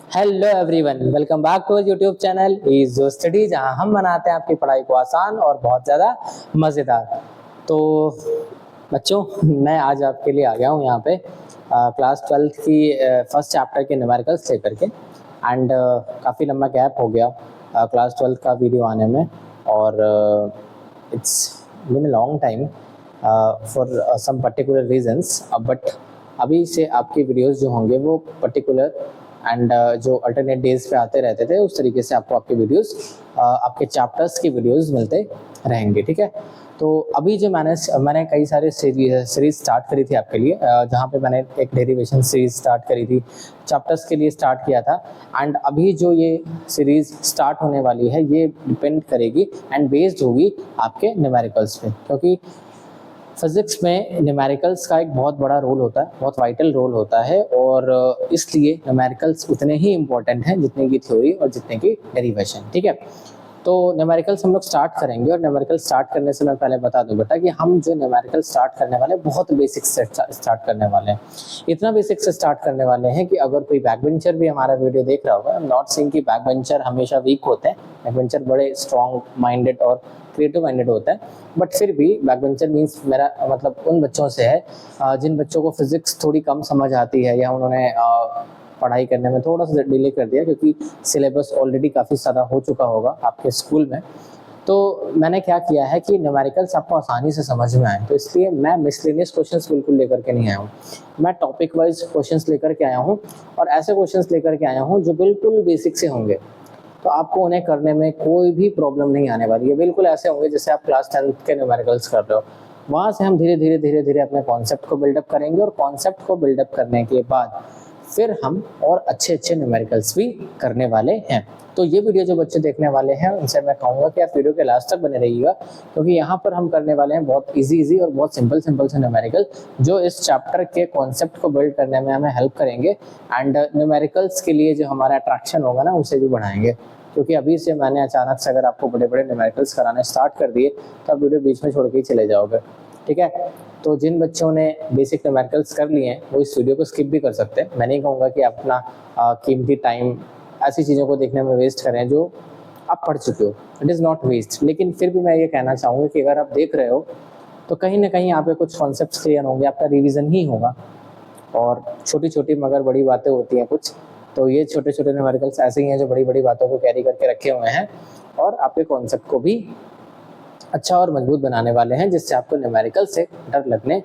Hello everyone, welcome back to YouTube channel is जो study, जहां हम बनाते हैं आपकी पढ़ाई को आसान और बहुत ज़्यादा मज़ेदार। तो बच्चों, मैं आज आपके लिए आ गया हूं यहाँ पे क्लास 12 की फर्स्ट चैप्टर के न्यूमेरिकल्स लेकर के। एंड काफ़ी लंबा गैप हो गया क्लास 12 का वीडियो आने में, और it's been a long time for some particular reasons. But अभी से आपकी वीडियोस जो होंगे वो पर्टिकुलर एंड जो अल्टरनेट डेज पे आते रहते थे, उस तरीके से आपको आपके वीडियोस आपके चैप्टर्स की वीडियोस मिलते रहेंगे। ठीक है, तो अभी जो मैंने कई सारे सीरीज स्टार्ट करी थी आपके लिए, जहाँ पे मैंने एक डेरिवेशन सीरीज स्टार्ट करी थी, चैप्टर्स के लिए स्टार्ट किया था। एंड अभी जो ये सीरीज स्टार्ट होने वाली है ये डिपेंड करेगी एंड बेस्ड होगी आपके न्यूमेरिकल्स पे, क्योंकि फिजिक्स में न्यूमेरिकल्स का एक बहुत बड़ा रोल होता है, बहुत वाइटल रोल होता है, और इसलिए न्यूमेरिकल्स उतने ही इम्पोर्टेंट हैं जितने की थ्योरी और जितने की डेरिवेशन। ठीक है, तो न्यूमेरिकल्स हम लोग स्टार्ट करेंगे, और न्यूमेरिकल स्टार्ट करने से मैं पहले बता दूं बेटा कि हम जो न्यूमेरिकल स्टार्ट करने वाले हैं बहुत बेसिक से स्टार्ट करने वाले हैं। इतना बेसिक से स्टार्ट करने वाले हैं कि अगर कोई बैक बेंचर भी हमारा वीडियो देख रहा होगा, नॉट सेइंग कि बैक बेंचर हमेशा वीक होते हैं, बैक बेंचर बड़े स्ट्रॉन्ग माइंडेड और क्रिएटिव माइंडेड होता है, बट फिर भी बैक बेंचर मीन्स मेरा मतलब उन बच्चों से है जिन बच्चों को फिजिक्स थोड़ी कम समझ आती है, या उन्होंने पढ़ाई करने में थोड़ा सा डिले कर दिया क्योंकि सिलेबस ऑलरेडी काफ़ी ज़्यादा हो चुका होगा आपके स्कूल में। तो मैंने क्या किया है कि न्यूमेरिकल्स आपको आसानी से समझ में आए, तो इसलिए मैं मिसलेनियस क्वेश्चंस बिल्कुल लेकर के नहीं आया हूँ। मैं टॉपिक वाइज क्वेश्चंस लेकर के आया हूँ, और ऐसे क्वेश्चंस लेकर के आया हूँ जो बिल्कुल बेसिक से होंगे, तो आपको उन्हें करने में कोई भी प्रॉब्लम नहीं आने वाली है। बिल्कुल ऐसे होंगे जैसे आप क्लास 10 के न्यूमेरिकल्स कर रहे हो। वहाँ से हम धीरे धीरे अपने कॉन्सेप्ट को बिल्डअप करेंगे, और कॉन्सेप्ट को बिल्डअप करने के बाद फिर हम और अच्छे न्यूमेरिकल्स भी करने वाले हैं। तो ये वीडियो जो बच्चे देखने वाले हैं उनसे मैं कहूँगा कि आप वीडियो के लास्ट तक बने रहिएगा, क्योंकि यहाँ पर हम करने वाले हैं बहुत इजी और बहुत सिंपल से न्यूमेरिकल, जो इस चैप्टर के कॉन्सेप्ट को बिल्ड करने में हमें हेल्प करेंगे, एंड न्यूमेरिकल्स के लिए जो हमारा अट्रैक्शन होगा ना उसे भी बढ़ाएंगे। क्योंकि अभी से मैंने अचानक से अगर आपको बड़े बड़े न्यूमेरिकल्स कराने स्टार्ट कर दिए तो आप वीडियो बीच में छोड़ के ही चले जाओगे। ठीक है, तो जिन बच्चों ने बेसिक न्यूमेरिकल्स कर लिए हैं वो इस वीडियो को स्किप भी कर सकते हैं। मैं नहीं कहूँगा कि आप अपना कीमती टाइम ऐसी चीज़ों को देखने में वेस्ट करें जो आप पढ़ चुके हो। इट इज़ नॉट वेस्ट, लेकिन फिर भी मैं ये कहना चाहूँगा कि अगर आप देख रहे हो तो कहीं ना कहीं यहाँ पे कुछ कॉन्सेप्ट्स क्लियर होंगे, आपका रिविज़न ही होगा, और छोटी छोटी मगर बड़ी बातें होती हैं कुछ। तो ये छोटे न्यूमेरिकल्स ऐसे ही हैं जो बड़ी बड़ी बातों को कैरी करके रखे हुए हैं, और आपके कॉन्सेप्ट को भी अच्छा और मजबूत बनाने वाले हैं, जिससे आपको न्यूमेरिकल से डर लगने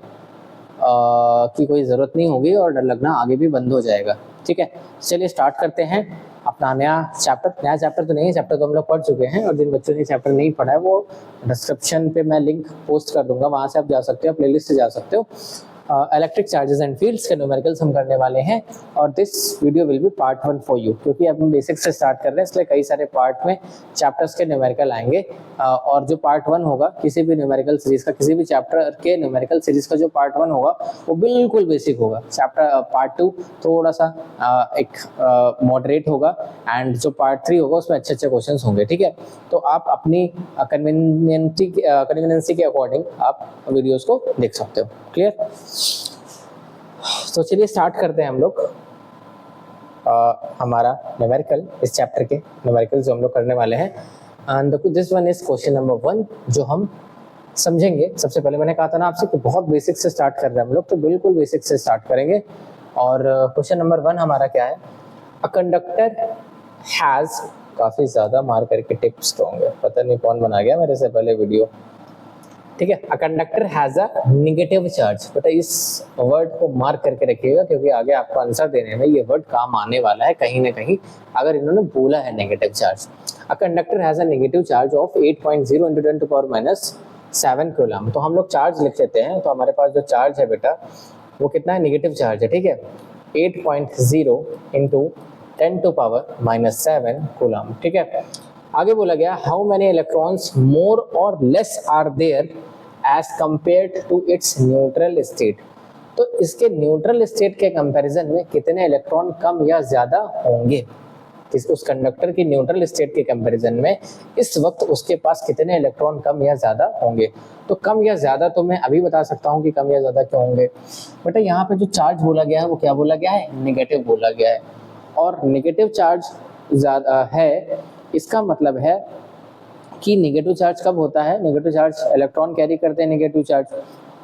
की कोई ज़रूरत नहीं होगी, और डर लगना आगे भी बंद हो जाएगा। ठीक है, चलिए स्टार्ट करते हैं अपना नया चैप्टर तो नहीं है, चैप्टर तो हम लोग पढ़ चुके हैं, और जिन बच्चों ने चैप्टर नहीं पढ़ा है वो डिस्क्रिप्शन पे मैं लिंक पोस्ट कर दूंगा, वहाँ से आप जा सकते हो, प्लेलिस्ट से जा सकते हो। इलेक्ट्रिक चार्जेस एंड फील्ड्स के न्यूमेरिकल्स हम करने वाले हैं, और this video will be part 1 for you, क्योंकि अब हम बेसिक से स्टार्ट कर रहे हैं, इसलिए कई सारे पार्ट में चैप्टर्स के न्यूमेरिकल आएंगे। और जो पार्ट 1 होगा किसी भी न्यूमेरिकल सीरीज का, किसी भी चैप्टर के न्यूमेरिकल सीरीज का जो पार्ट 1 होगा वो बिल्कुल बेसिक होगा। चैप्टर पार्ट 2 थोड़ा सा एक मॉडरेट होगा, एंड जो पार्ट 3 होगा उसमें अच्छे क्वेश्चन होंगे। ठीक है, तो आप अपनी कन्वीनियंसी के अकॉर्डिंग आप वीडियोस को देख सकते हो। क्लियर? तो चलिए स्टार्ट करते हैं हम लोग हमारा न्यूमेरिकल, इस चैप्टर के न्यूमेरिकल जो हम लोग करने वाले हैं। And this one is question number 1 जो हम समझेंगे। सबसे पहले मैंने कहा था ना आपसे कि बहुत बेसिक से स्टार्ट कर रहे हैं हम लोग, तो बिल्कुल बेसिक से स्टार्ट करेंगे। और क्वेश्चन नंबर 1 हमारा क्या है? अ कंडक्टर हैज, काफी ज्यादा मार करके टिप्स तो होंगे, पता नहीं कौन बना गया मेरे से पहले वीडियो। ठीक है, a conductor has a negative charge. बेटा इस वर्ड को मार्क करके रखिएगा, क्योंकि आगे आपको आंसर देने में ये वर्ड काम आने वाला है कहीं ना कहीं, अगर इन्होंने बोला है negative charge. A conductor has a negative charge of 8.0 × 10⁻⁷ coulomb. तो हम लोग चार्ज लिख लेते हैं, तो हमारे पास जो चार्ज है बेटा वो कितना है? नेगेटिव चार्ज है। ठीक है, 8.0 × 10⁻⁷ कूलम। ठीक है, आगे बोला गया हाउ मेनी इलेक्ट्रॉन्स मोर और less are there as compared to its neutral state. तो इसके न्यूट्रल स्टेट के कंपैरिजन में कितने इलेक्ट्रॉन कम या ज्यादा होंगे? उस कंडक्टर की न्यूट्रल स्टेट के कंपैरिजन में इस वक्त उसके पास कितने इलेक्ट्रॉन कम या ज्यादा होंगे? तो कम या ज्यादा तो मैं अभी बता सकता हूँ कि कम या ज्यादा क्यों होंगे। बेटा यहाँ पे जो चार्ज बोला गया है वो क्या बोला गया है? नेगेटिव बोला गया है। और नेगेटिव चार्ज ज़्यादा है, इसका मतलब है कि नेगेटिव चार्ज कब होता है, नेगेटिव चार्ज इलेक्ट्रॉन कैरी करते हैं नेगेटिव चार्ज,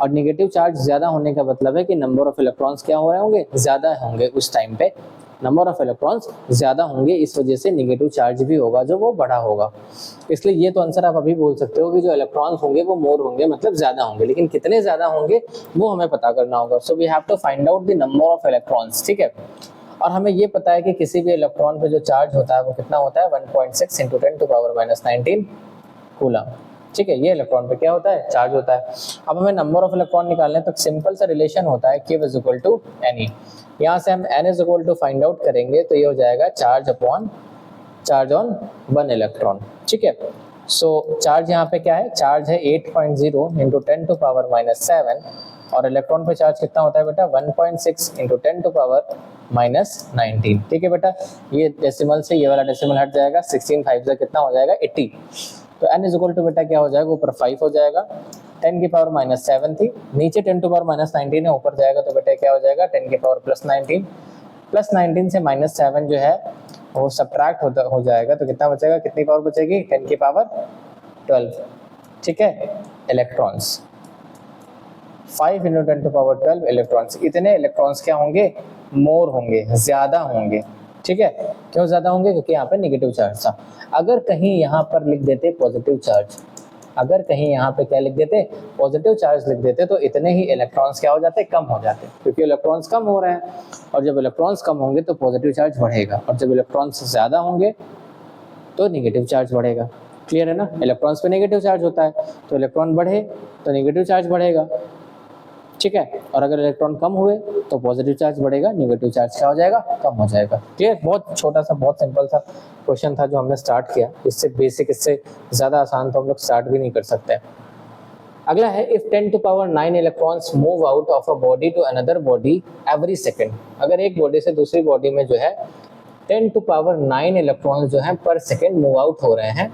और नेगेटिव चार्ज ज़्यादा होने का मतलब है कि नंबर ऑफ इलेक्ट्रॉन्स क्या हो रहे होंगे, ज़्यादा होंगे उस टाइम पे, नंबर ऑफ इलेक्ट्रॉन्स ज़्यादा होंगे, इस वजह से नेगेटिव चार्ज भी होगा जो वो बड़ा होगा। इसलिए ये तो आंसर आप अभी बोल सकते हो कि जो इलेक्ट्रॉन्स होंगे वो मोर होंगे, मतलब ज़्यादा होंगे, लेकिन कितने ज़्यादा होंगे वो हमें पता करना होगा। So we have to find out the number of electrons, ठीक है। और हमें ये पता है कि किसी भी इलेक्ट्रॉन पे जो चार्ज होता है वो कितना होता है, 1.6 × 10⁻⁻19 कूलम, ठीक है। ये इलेक्ट्रॉन पे क्या होता है, चार्ज होता है। अब हमें नंबर ऑफ इलेक्ट्रॉन निकालने हैं, तो सिंपल सा रिलेशन होता है Q = Ne। यहाँ से हम N = फाइंड आउट करेंगे तो ये हो जाएगा चार्ज ऑन 1 इलेक्ट्रॉन, ठीक है। सो चार्ज यहाँ पे क्या है, चार्ज है 8.0 × 10⁻⁻7 और इलेक्ट्रॉन पे चार्ज कितना होता है बेटा, 1.6 × 10⁻⁻19, ठीक है बेटा। ये डेसिमल से ये वाला डेसिमल हट जाएगा, 16 5 से कितना हो जाएगा, 80। तो n = बेटा क्या हो जाएगा, ऊपर 5 हो जाएगा, 10⁻⁻7 थी, नीचे 10⁻⁻19 है, ऊपर जाएगा तो बेटा क्या हो जाएगा, 10⁻+19, +19 से -7 जो है वो सब्ट्रैक्ट हो जाएगा, तो कितना बचेगा, कितनी पावर बचेगी, 10⁻12, ठीक है, इलेक्ट्रॉन्स। 5 × 10⁻12 इलेक्ट्रॉन्स, इतने इलेक्ट्रॉन्स क्या होंगे, मोर होंगे, ज़्यादा होंगे, ठीक है। क्यों ज़्यादा होंगे, क्योंकि यहाँ पे नेगेटिव चार्ज था। अगर कहीं यहाँ पर लिख देते पॉजिटिव चार्ज, अगर कहीं यहाँ पे क्या लिख देते, पॉजिटिव चार्ज लिख देते, तो इतने ही इलेक्ट्रॉन्स क्या हो जाते, कम हो जाते, क्योंकि इलेक्ट्रॉन्स कम हो रहे हैं, और जब इलेक्ट्रॉन्स कम होंगे तो पॉजिटिव चार्ज बढ़ेगा, और जब इलेक्ट्रॉन्स ज़्यादा होंगे तो नेगेटिव चार्ज बढ़ेगा। क्लियर है ना, इलेक्ट्रॉन्स पे नेगेटिव चार्ज होता है, तो इलेक्ट्रॉन बढ़े तो नेगेटिव चार्ज बढ़ेगा, ठीक है। और अगर इलेक्ट्रॉन कम हुए तो पॉजिटिव चार्ज बढ़ेगा, नेगेटिव चार्ज क्या हो जाएगा, कम हो जाएगा। क्लियर, बहुत छोटा सा, बहुत सिंपल सा क्वेश्चन था जो हमने स्टार्ट किया। इससे बेसिक, इससे ज़्यादा आसान तो हम लोग स्टार्ट भी नहीं कर सकते। अगला है, if 10⁻9 electrons move out of a body to another body every second. अगर एक बॉडी से दूसरी बॉडी में जो है 10⁻9 इलेक्ट्रॉन्स जो है पर सेकेंड मूव आउट हो रहे हैं,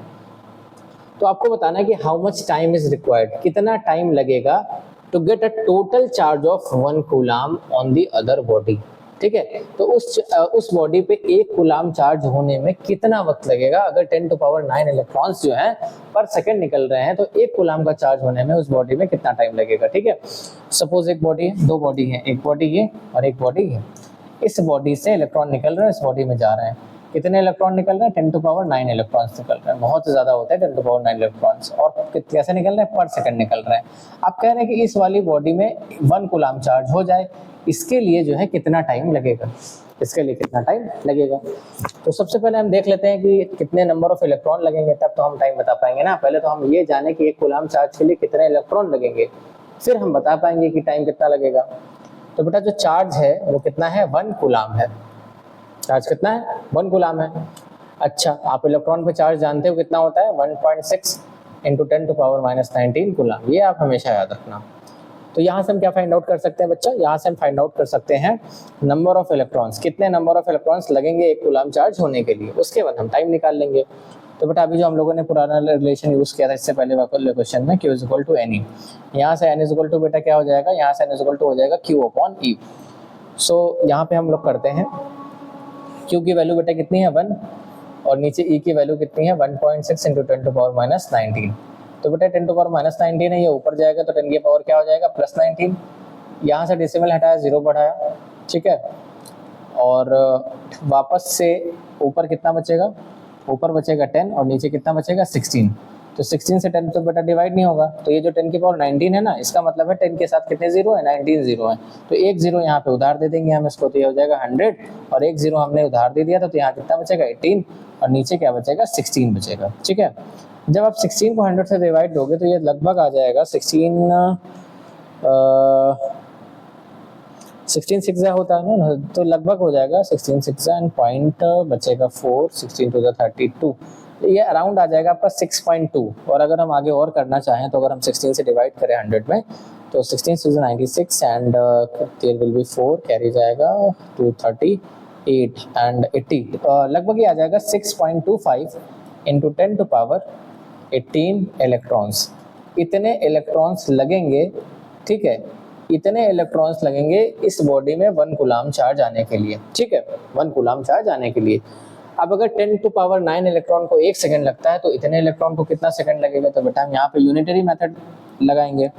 तो आपको बताना है कि how much time is required, कितना टाइम लगेगा to get a total charge of 1 coulomb on the other body, ठीक है। तो उस बॉडी पे 1 कूलम चार्ज होने में कितना वक्त लगेगा। अगर 10⁻9 इलेक्ट्रॉन्स जो है पर सेकंड निकल रहे हैं, तो 1 कूलम का चार्ज होने में उस बॉडी में कितना टाइम लगेगा, ठीक है। सपोज एक बॉडी है, 2 बॉडी है, एक बॉडी ये और एक बॉडी ये। इस बॉडी से इलेक्ट्रॉन निकल रहे हैं, इस बॉडी में जा रहे हैं, कितने इलेक्ट्रॉन निकल रहे हैं, 10⁻9 इलेक्ट्रॉन्स निकल रहे हैं, बहुत ज़्यादा होता है 10⁻9 इलेक्ट्रॉन्स। और कैसे निकल रहे हैं, पर सेकंड निकल रहे हैं। आप कह रहे हैं कि इस वाली बॉडी में 1 कूलम चार्ज हो जाए, इसके लिए जो है कितना टाइम लगेगा, इसके लिए कितना टाइम लगेगा। तो सबसे पहले हम देख लेते हैं कि कितने नंबर ऑफ इलेक्ट्रॉन लगेंगे, तब तो हम टाइम बता पाएंगे ना। पहले तो हम ये जाने कि 1 कूलम चार्ज के लिए कितने इलेक्ट्रॉन लगेंगे, फिर हम बता पाएंगे कि टाइम कितना लगेगा। तो बेटा जो चार्ज है वो कितना है, 1 कूलम है। चार्ज कितना है, 1 कूलम है। अच्छा, आप इलेक्ट्रॉन पे चार्ज जानते हो कितना होता है, 1.6 × 10⁻⁻19 कूलम। ये आप हमेशा याद रखना। तो यहाँ से हम क्या फाइंड आउट कर सकते हैं बच्चा, यहाँ से हम फाइंड आउट कर सकते हैं नंबर ऑफ इलेक्ट्रॉन्स, कितने नंबर ऑफ इलेक्ट्रॉन्स लगेंगे 1 कूलम चार्ज होने के लिए। उसके बाद हम टाइम निकाल लेंगे। तो बेटा अभी जो हम लोगों ने पुराना रिलेशन यूज किया था इससे पहले वाले क्वेश्चन में, Q = Ne। यहाँ से N = बेटा क्या हो जाएगा, यहाँ से N = हो जाएगा Q/E। सो यहाँ पे हम लोग करते हैं, Q की वैल्यू बेटा कितनी है, 1, और नीचे E की वैल्यू कितनी है, 1.6 × 10⁻⁻19। तो बेटा 10⁻⁻19 है, ये ऊपर जाएगा तो 10 की पावर क्या हो जाएगा, +19। यहाँ से डेसिमल हटाया, 0 बढ़ाया, ठीक है। और वापस से ऊपर कितना बचेगा, ऊपर बचेगा 10 और नीचे कितना बचेगा, 16। तो 16 से 10 तो बेटा डिवाइड नहीं होगा, तो ये जो 10 की पावर 19 है ना, इसका मतलब है 10 के साथ कितने जीरो है, 19 जीरो है। तो एक जीरो यहाँ पे उधार दे देंगे हम इसको, तो ये हो जाएगा 100, और एक जीरो हमने उधार दे दिया तो यहाँ कितना बचेगा, 18, और नीचे क्या बचेगा, 16 बचेगा, ठीक है। जब आप 16 को 100 से डिवाइड दोगे तो ये लगभग आ जाएगा 16 6 होता है ना, तो लगभग हो जाएगा 16 6 एंड पॉइंट बचेगा 4, 16 2 32, ये अराउंड आ जाएगा आपका 6.2। और अगर हम आगे और करना चाहें तो अगर हम 16 से डिवाइड करें 100 में, तो 16 6 96 and there will be 4 carry जाएगा 238 एंड 80, लगभग ये आ जाएगा 6.25 × 10⁻18 इलेक्ट्रॉन्स। इतने इलेक्ट्रॉन्स लगेंगे, ठीक है, इतने इलेक्ट्रॉन्स लगेंगे इस बॉडी में 1 कूलम चार्ज आने के लिए, ठीक है, 1 कूलम चार्ज आने के लिए। अब अगर 10⁹ इलेक्ट्रॉन को 1 सेकंड लगता है तो इतने इलेक्ट्रॉन को कितना सेकंड लगेगा, तो बेटा हम यहाँ पे यूनिटरी मेथड लगाएंगे।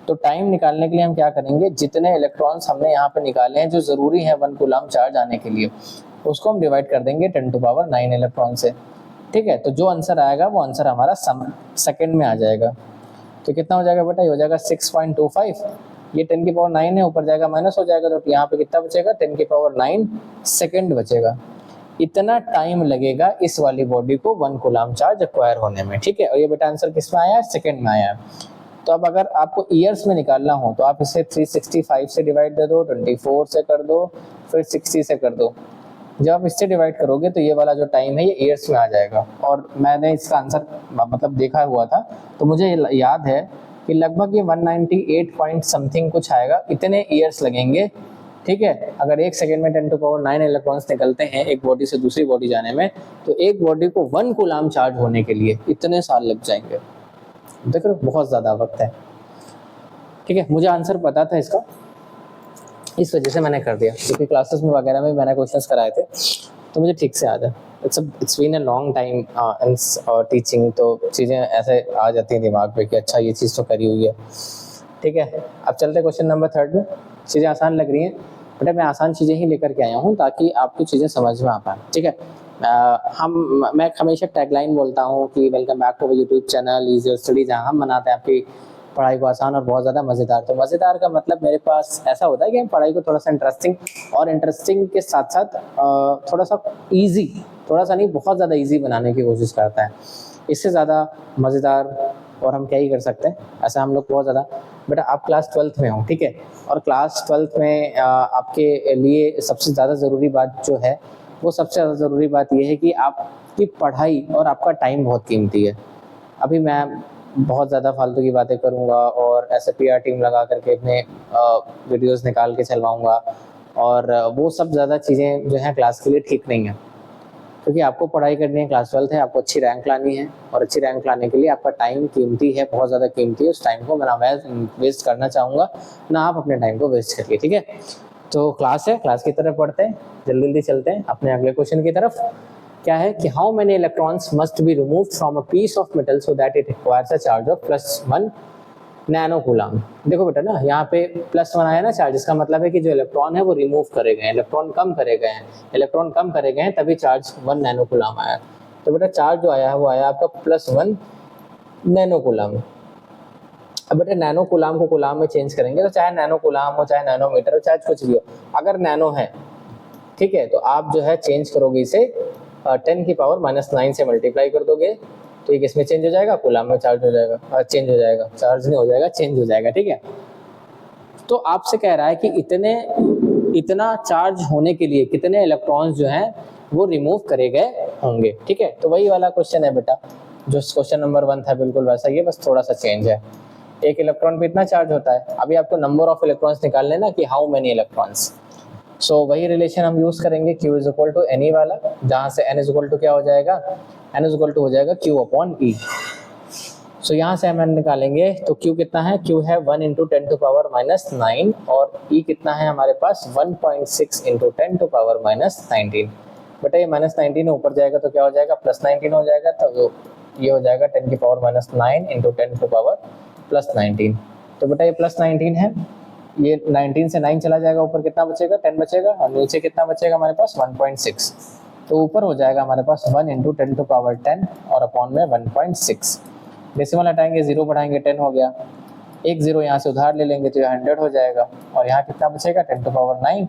तो टाइम निकालने के लिए हम क्या करेंगे, जितने इलेक्ट्रॉन्स हमने यहाँ पे निकाले हैं जो जरूरी है 1 कूलम चार्ज आने के लिए, उसको हम डिवाइड कर देंगे 10⁹ इलेक्ट्रॉन से, ठीक है। तो जो आंसर आएगा वो आंसर हमारा सेकंड में आ जाएगा। तो कितना हो जाएगा बेटा, ये हो जाएगा 6.25, ये 10⁹ है, ऊपर जाएगा माइनस हो जाएगा, तो यहाँ पे कितना बचेगा, 10⁹ सेकंड बचेगा। इतना टाइम लगेगा इस वाली बॉडी को 1 कूलम चार्ज एक्वायर होने में, ठीक है। और ये बेटा आंसर किस में आया है, सेकंड में आया है। तो अब अगर आपको ईयर्स में निकालना हो तो आप इसे 365 से डिवाइड दे दो, 24 से कर दो, फिर 60 से कर दो। जब आप इससे डिवाइड करोगे तो ये वाला जो टाइम है ये ईयर्स में आ जाएगा। और मैंने इसका आंसर मतलब देखा हुआ था, तो मुझे याद है कि लगभग ये 198 पॉइंट समथिंग कुछ आएगा, इतने ईयर्स लगेंगे, ठीक है। अगर 1 सेकेंड में 10⁹ इलेक्ट्रॉन्स निकलते हैं एक बॉडी से दूसरी बॉडी जाने में, तो एक बॉडी को 1 कूलम चार्ज होने के लिए इतने साल लग जाएंगे। देख रहे हो, बहुत ज़्यादा वक्त है, ठीक है। मुझे आंसर पता था इसका, इस वजह से मैंने कर दिया, क्योंकि क्लासेस में वगैरह में मैंने क्वेश्चंस कराए थे, तो मुझे ठीक से याद है। It's been a long time in teaching, तो चीज़ें ऐसे आ जाती हैं दिमाग पे कि अच्छा ये चीज़ तो करी हुई है, ठीक है। अब चलते क्वेश्चन नंबर 3 में। चीज़ें आसान लग रही हैं बेटा, मैं आसान चीज़ें ही लेकर के आया हूँ ताकि आपको चीज़ें समझ में आ पाए, ठीक है। मैं हमेशा टैगलाइन बोलता हूँ कि welcome back to YouTube channel is your study, जहाँ हम बनाते हैं आपकी पढ़ाई को आसान और बहुत ज़्यादा मज़ेदार। तो मज़ेदार का मतलब मेरे पास ऐसा होता है कि हम पढ़ाई को थोड़ा सा इंटरेस्टिंग, और इंटरेस्टिंग के साथ साथ थोड़ा सा ईजी, थोड़ा सा नहीं बहुत ज़्यादा ईजी बनाने की कोशिश करता है। इससे ज़्यादा मज़ेदार और हम क्या ही कर सकते हैं, ऐसा हम लोग बहुत ज़्यादा। बेटा आप क्लास 12th में हो, ठीक है, और क्लास 12th में आपके लिए सबसे ज़्यादा ज़रूरी बात जो है, वो सबसे ज़्यादा ज़रूरी बात ये है कि आपकी पढ़ाई और आपका टाइम बहुत कीमती है। अभी मैं बहुत ज़्यादा फालतू की बातें करूँगा और ऐसे PR टीम लगा करके अपने वीडियोस निकाल के चलवाऊँगा, और वो सब ज़्यादा चीज़ें जो हैं क्लास के लिए ठीक नहीं है, क्योंकि आपको पढ़ाई करनी है, क्लास 12th है, आपको अच्छी रैंक लानी है, और अच्छी रैंक लाने के लिए आपका टाइम कीमती है, बहुत ज़्यादा कीमती है। उस टाइम को मैं ना वेस्ट करना चाहूँगा, ना आप अपने टाइम को वेस्ट करिए, ठीक है। तो क्लास है, क्लास की तरफ पढ़ते हैं, जल्दी जल्दी चलते हैं अपने अगले क्वेश्चन की तरफ। क्या है कि how many electrons must be removed from a piece of metal so that it requires a charge of +1 nano coulomb. देखो बेटा ना, यहाँ पे +1 आया ना चार्ज, इसका मतलब है कि जो इलेक्ट्रॉन है वो रिमूव करे गए, इलेक्ट्रॉन कम करे गए हैं, इलेक्ट्रॉन कम करे गए हैं, तभी चार्ज 1 नैनो कूलम आया। तो बेटा चार्ज जो आया है वो आया आपका +1 नैनो कूलम। अब बेटा नैनो कूलम को कूलम में चेंज करेंगे, तो चाहे नैनो कूलम हो, चाहे नैनोमीटर हो, चाहे कुछ भी हो, अगर नैनो है, ठीक है, तो आप जो है चेंज करोगे इसे 10⁻⁻9 से मल्टीप्लाई कर दोगे, तो ये किसमें चेंज हो जाएगा, कूलम में चार्ज हो जाएगा, चेंज हो जाएगा, चार्ज नहीं हो जाएगा, चेंज हो जाएगा, ठीक है। तो आपसे कह रहा है कि इतना चार्ज होने के लिए कितने इलेक्ट्रॉन्स जो हैं वो रिमूव करे गए होंगे, ठीक है। तो वही वाला क्वेश्चन है बेटा, जो क्वेश्चन नंबर 1 था, बिल्कुल वैसा ही है, बस थोड़ा सा चेंज है। एक इलेक्ट्रॉन पे इतना चार्ज होता है, अभी आपको नंबर ऑफ इलेक्ट्रॉन्स निकालने ना कि हाउ मेनी इलेक्ट्रॉन्स। सो वही रिलेशन हम यूज करेंगे Q is equal to n e वाला, जहाँ से N इज इक्वल टू क्या हो जाएगा, N इज इक्वल टू हो जाएगा Q/E। सो यहाँ से हम N निकालेंगे, तो Q कितना है, Q है 1 × 10⁻⁹ और E कितना है हमारे पास 1.6 × 10⁻⁻19। बेटा ये -19 ऊपर जाएगा तो क्या हो जाएगा, +19 हो जाएगा, तो ये हो जाएगा 10⁻⁹ × 10⁻+19। तो बेटा ये +19 है, ये 19 से 9 चला जाएगा, ऊपर कितना बचेगा, 10 बचेगा, और नीचे कितना बचेगा हमारे पास 1.6। तो ऊपर हो जाएगा हमारे पास 1 × 10⁻10 और अपॉन में 1.6। डेसिमल हटाएंगे, 0 बढ़ाएंगे, 10 हो गया, एक 0 यहाँ से उधार ले लेंगे तो ये 100 हो जाएगा, और यहाँ कितना बचेगा 10⁻9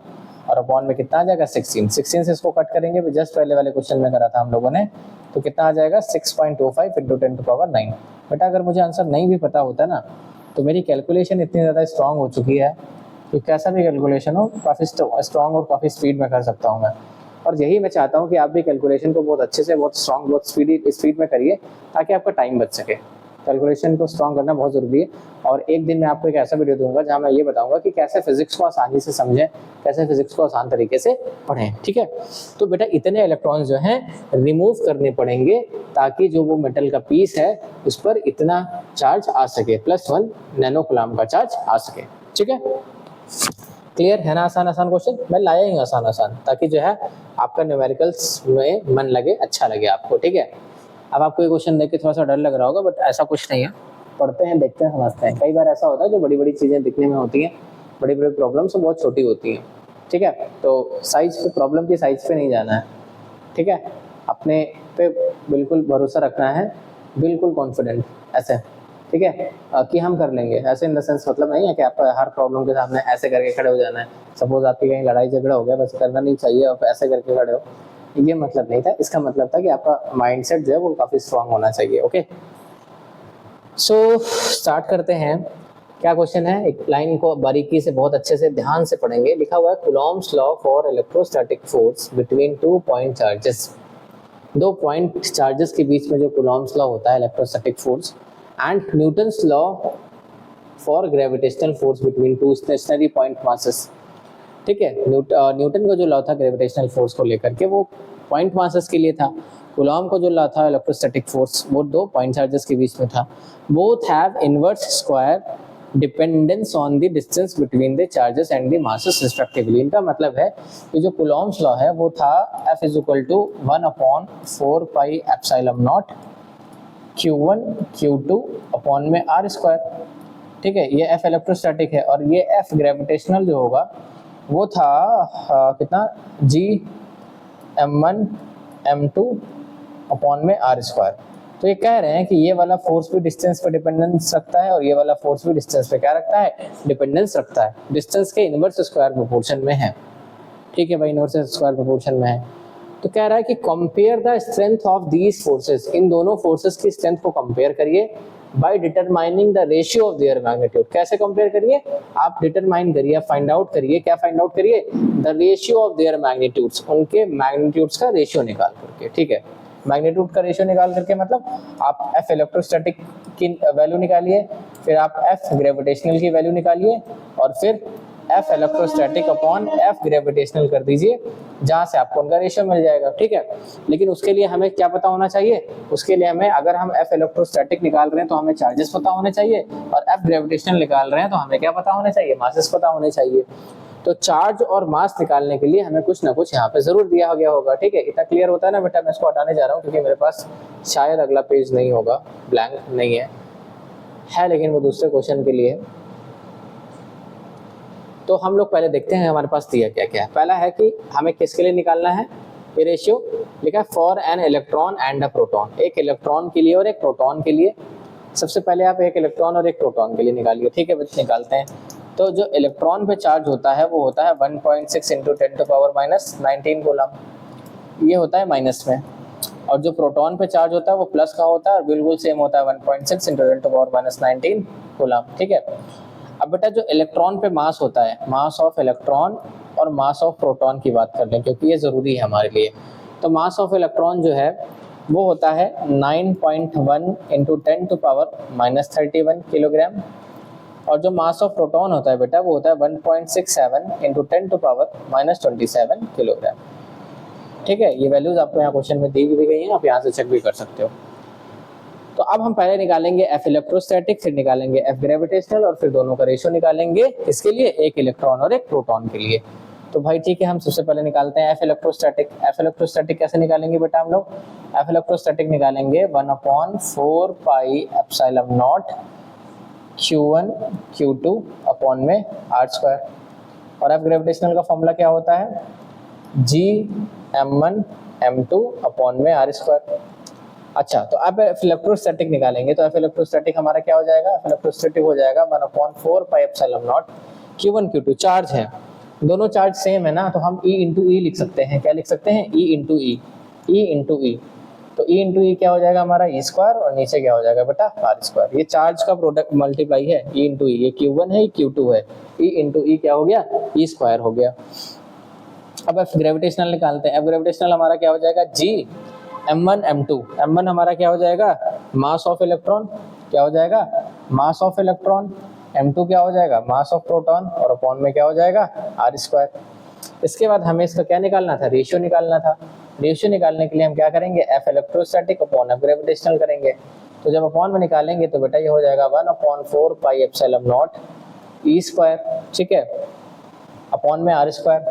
और अपॉन में कितना आ जाएगा 16 से इसको कट करेंगे, जस्ट पहले वाले क्वेश्चन में करा था हम लोगों ने, तो कितना आ जाएगा 6.25 × 10�9। बेटा अगर मुझे आंसर नहीं भी पता होता ना, तो मेरी कैलकुलेशन इतनी ज़्यादा स्ट्रांग हो चुकी है कि कैसा भी कैलकुलेशन हो काफ़ी स्ट्रांग और काफ़ी स्पीड में कर सकता हूँ मैं। और यही मैं चाहता हूँ कि आप भी कैलकुलेशन को बहुत अच्छे से, बहुत स्ट्रांग, बहुत स्पीड में करिए, ताकि आपका टाइम बच सके। कैलकुलेशन को स्ट्रांग करना बहुत ज़रूरी है। और एक दिन मैं आपको एक ऐसा वीडियो दूंगा जहाँ मैं ये बताऊंगा कि कैसे फिजिक्स को आसानी से समझें, कैसे फिजिक्स को आसान तरीके से पढ़ें, ठीक है। तो बेटा इतने इलेक्ट्रॉन्स जो हैं रिमूव करने पड़ेंगे, ताकि जो वो मेटल का पीस है उस पर इतना चार्ज आ सके, +1 नैनो कूलम का चार्ज आ सके। ठीक है, क्लियर है ना? आसान आसान क्वेश्चन मैं लाया ही आसान आसान, ताकि जो है आपका न्यूमेरिकल्स में मन लगे, अच्छा लगे आपको, ठीक है। अब आपको ये क्वेश्चन देख के थोड़ा सा डर लग रहा होगा, बट ऐसा कुछ नहीं है, पढ़ते हैं, देखते हैं, समझते हैं। कई बार ऐसा होता है जो बड़ी बड़ी चीजें दिखने में होती हैं, बड़ी बड़ी प्रॉब्लम्स बहुत छोटी होती हैं, ठीक है। तो साइज पे, प्रॉब्लम की साइज पे नहीं जाना है, ठीक है, अपने पे बिल्कुल भरोसा रखना है, बिल्कुल कॉन्फिडेंट ऐसे, ठीक है, कि हम कर लेंगे। ऐसे इन द सेंस मतलब नहीं है कि आप हर प्रॉब्लम के सामने ऐसे करके खड़े हो जाना है। सपोज आपकी कहीं लड़ाई झगड़ा हो गया, बस करना नहीं चाहिए और ऐसे करके खड़े हो, ये मतलब नहीं था। इसका मतलब था कि आपका माइंडसेट जो है वो काफी स्ट्रांग होना चाहिए। ओके, सो स्टार्ट करते हैं। क्या क्वेश्चन है, एक लाइन को बारीकी से बहुत अच्छे से ध्यान से पढ़ेंगे। लिखा हुआ है Coulomb's law for electrostatic force between 2 point charges. 2 point charges के बीच में जो कूलॉम्स लॉ होता है electrostatic force, and Newton's law for gravitational force between 2 stationary point masses. ठीक है, न्यूटन का जो लॉ था ग्रेविटेशनल फोर्स को लेकर के, वो पॉइंट मासेस के लिए था। कूलॉम का जो लॉ था इलेक्ट्रोस्टैटिक फोर्स, वो 2 पॉइंट चार्जेस के बीच में था। Both have inverse square dependence on the distance between the charges and the masses respectively. इनका मतलब है कि जो कूलॉम्स लॉ है वो था F is equal to 1/4 pi epsilon naught Q1 Q2 upon में R स्क्वायर। ठीक है, ये F इलेक्ट्रोस्टैटिक है, और ये F ग्रेविटेशनल जो होगा वो था कितना, G m1 m2 अपॉन में R स्क्वायर। तो ये कह रहे हैं कि ये वाला फोर्स भी डिस्टेंस पे डिपेंडेंस रखता है, और ये वाला फोर्स भी डिस्टेंस पे क्या रखता है, डिपेंडेंस रखता है। डिस्टेंस के इनवर्स स्क्वायर प्रोपोर्शन में है। ठीक है भाई, इनवर्स स्क्वायर प्रोपोर्शन में है। तो कह रहा है कि compare the strength of these forces, इन दोनों फोर्सेस की स्ट्रेंथ को कंपेयर करिए by determining the ratio of their magnitude. कैसे कंपेयर करिए, आप डिटरमाइन करिए, फाइंड आउट करिए। क्या फाइंड आउट करिए, the ratio of their magnitudes, उनके मैग्नीट्यूड्स का रेशियो निकाल करके। ठीक है, मैग्नीट्यूड का रेशियो निकाल करके मतलब आप F इलेक्ट्रोस्टैटिक की वैल्यू निकालिए, फिर आप F ग्रेविटेशनल की वैल्यू निकालिए, और फिर F electrostatic upon F gravitational कर दीजिए, जहां से आपको उनका रेशियो मिल जाएगा। ठीक है, लेकिन उसके लिए हमें क्या पता होना चाहिए, उसके लिए हमें, अगर हम F इलेक्ट्रोस्टैटिक निकाल रहे हैं तो हमें चार्जेस पता होने चाहिए, और F ग्रेविटेशनल निकाल रहे हैं तो हमें क्या पता होने चाहिए, मासेस पता होने चाहिए। तो चार्ज और मास निकालने के लिए हमें कुछ ना कुछ यहाँ पे जरूर दिया गया होगा। ठीक है, इतना क्लियर होता है ना बेटा? मैं इसको हटाने जा रहा हूँ क्योंकि मेरे पास शायद अगला पेज नहीं होगा, ब्लैंक नहीं है लेकिन वो दूसरे क्वेश्चन के लिए। तो हम लोग पहले देखते हैं हमारे पास दिया क्या क्या है। पहला है कि हमें किसके लिए निकालना है ये रेशियो, लिखा है for an electron and a proton, एक इलेक्ट्रॉन के लिए और एक प्रोटॉन के लिए। सबसे पहले आप एक इलेक्ट्रॉन और एक प्रोटॉन के लिए निकालिए। ठीक है बच्चे, निकालते हैं। तो जो इलेक्ट्रॉन पे चार्ज होता है वो होता है 1.6 इंटू 10⁻⁻19 कूलम, ये होता है माइनस में। और जो प्रोटॉन पे चार्ज होता है वो प्लस का होता है, और बिल्कुल सेम होता है 1.6 इंटू 10⁻⁻19 कूलम। ठीक है, अब बेटा जो इलेक्ट्रॉन पे मास होता है, मास ऑफ इलेक्ट्रॉन और मास ऑफ प्रोटॉन की बात कर लें क्योंकि ये जरूरी है हमारे लिए। तो मास ऑफ इलेक्ट्रॉन जो है वो होता है 9.1 इंटू 10⁻31 किलोग्राम, और जो मास ऑफ प्रोटॉन होता है बेटा वो होता है 1.67 इंटू 10⁻⁻27 किलोग्राम। ठीक है, ये वैल्यूज आपको यहाँ क्वेश्चन में दी भी गई हैं, आप यहाँ से चेक भी कर सकते हो। तो अब हम पहले निकालेंगे F इलेक्ट्रोस्टैटिक, फिर निकालेंगे F ग्रेविटेशनल, और फिर दोनों का रेशियो निकालेंगे। इसके लिए एक इलेक्ट्रॉन और एक प्रोटॉन के लिए। तो भाई ठीक है, हम सबसे पहले निकालते हैं F इलेक्ट्रोस्टैटिक। F इलेक्ट्रोस्टैटिक कैसे निकालेंगे बेटा हम लोग? F इलेक्ट्रोस्टैटिक निकालेंगे 1/4 pi epsilon naught Q1 Q2 upon में R स्क्वायर। और F ग्रेविटेशनल का फॉर्मूला क्या होता है, G m1 m2 अपॉन में R स्क्वायर। अच्छा, तो अब F इलेक्ट्रोस्टैटिक निकालेंगे, तो F इलेक्ट्रोस्टैटिक हमारा क्या हो जाएगा, F इलेक्ट्रोस्टैटिक हो जाएगा 1/4 pi epsilon naught Q1 Q2। Charge है, दोनों चार्ज सेम है ना, तो हम E इंटू ई लिख सकते हैं। क्या लिख सकते हैं, E इंटू ई, E इंटू ई। तो E इंटू ई क्या हो जाएगा हमारा, E स्क्वायर, और नीचे क्या हो जाएगा बेटा, R स्क्वायर। ये चार्ज का प्रोडक्ट मल्टीप्लाई है, E इंटू ई। ये Q1 है, ये Q2 है, E इंटू ई क्या हो गया, E स्क्वायर हो गया। अब F ग्रेविटेशनल निकालते हैं। F ग्रेविटेशनल हमारा क्या हो जाएगा, G m1 m2। m1 हमारा क्या हो जाएगा, मास ऑफ इलेक्ट्रॉन, क्या हो जाएगा, मास ऑफ इलेक्ट्रॉन। m2 क्या हो जाएगा, मास ऑफ प्रोटॉन, और अपॉन में क्या हो जाएगा, R स्क्वायर। इसके बाद हमें इसका क्या निकालना था, रेशियो निकालना था। रेशियो निकालने के लिए हम क्या करेंगे, F electrostatic upon F gravitational करेंगे। तो जब अपॉन में निकालेंगे तो बेटा ये हो जाएगा 1/4 pi epsilon not E square, ठीक है, अपॉन में आर स्क्वायर,